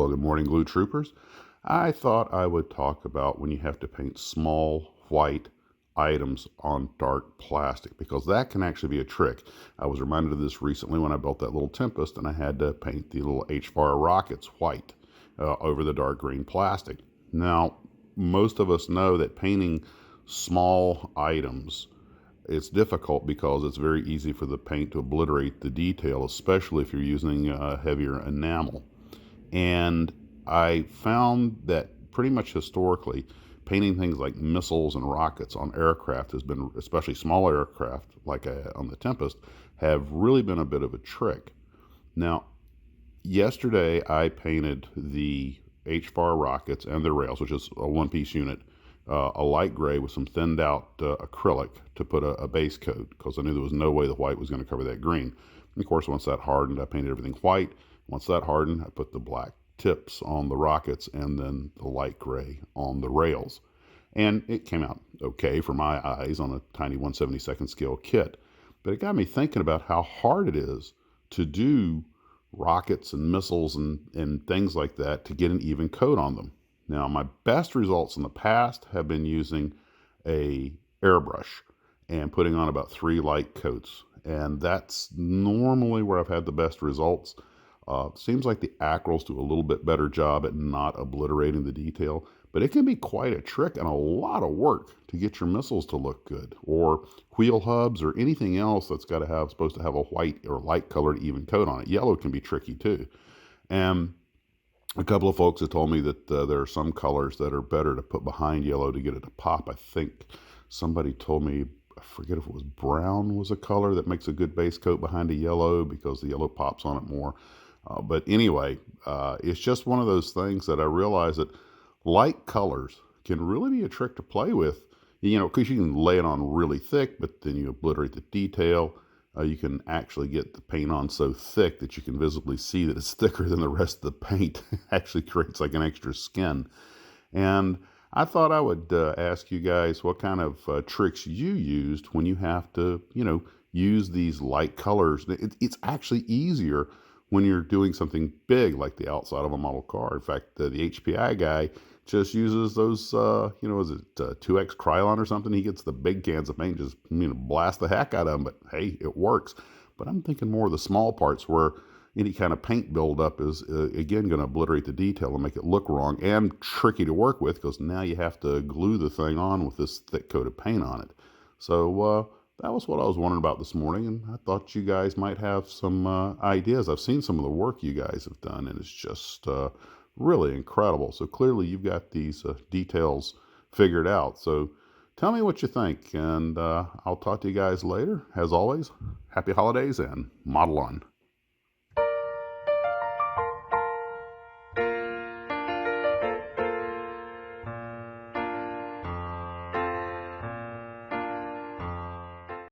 Well, good morning, Glue Troopers. I thought I would talk about when you have to paint small white items on dark plastic because that can actually be a trick. I was reminded of this recently when I built that little Tempest and I had to paint the little H-fire rockets white over the dark green plastic. Now, most of us know that painting small items it's difficult because it's very easy for the paint to obliterate the detail, especially if you're using heavier enamel. And I found that pretty much historically, painting things like missiles and rockets on aircraft has been, especially small aircraft like on the Tempest, have really been a bit of a trick. Now, yesterday I painted the H-fire rockets and the rails, which is a one-piece unit, a light gray with some thinned out acrylic to put a base coat because I knew there was no way the white was going to cover that green. And of course, once that hardened, I painted everything white. Once that hardened, I put the black tips on the rockets and then the light gray on the rails. And it came out okay for my eyes on a tiny 1/72nd scale kit. But it got me thinking about how hard it is to do rockets and missiles and things like that to get an even coat on them. Now, my best results in the past have been using a airbrush and putting on about 3 light coats. And that's normally where I've had the best results. Seems like the acryls do a little bit better job at not obliterating the detail, but it can be quite a trick and a lot of work to get your missiles to look good, or wheel hubs, or anything else that's supposed to have a white or light colored even coat on it. Yellow can be tricky too. And a couple of folks have told me that there are some colors that are better to put behind yellow to get it to pop. I think somebody told me, I forget if it was brown was a color that makes a good base coat behind a yellow because the yellow pops on it more. But anyway, it's just one of those things that I realize that light colors can really be a trick to play with, because you can lay it on really thick, but then you obliterate the detail. You can actually get the paint on so thick that you can visibly see that it's thicker than the rest of the paint. It actually creates like an extra skin. And I thought I would ask you guys what kind of tricks you used when you have to, use these light colors. It's actually easier when you're doing something big like the outside of a model car. In fact, the HPI guy just uses those, is it 2X Krylon or something? He gets the big cans of paint, just blast the heck out of them. But hey, it works. But I'm thinking more of the small parts where any kind of paint buildup is, again, going to obliterate the detail and make it look wrong and tricky to work with because now you have to glue the thing on with this thick coat of paint on it. So that was what I was wondering about this morning, and I thought you guys might have some ideas. I've seen some of the work you guys have done, and it's just really incredible. So clearly you've got these details figured out. So tell me what you think, and I'll talk to you guys later. As always, happy holidays and model on.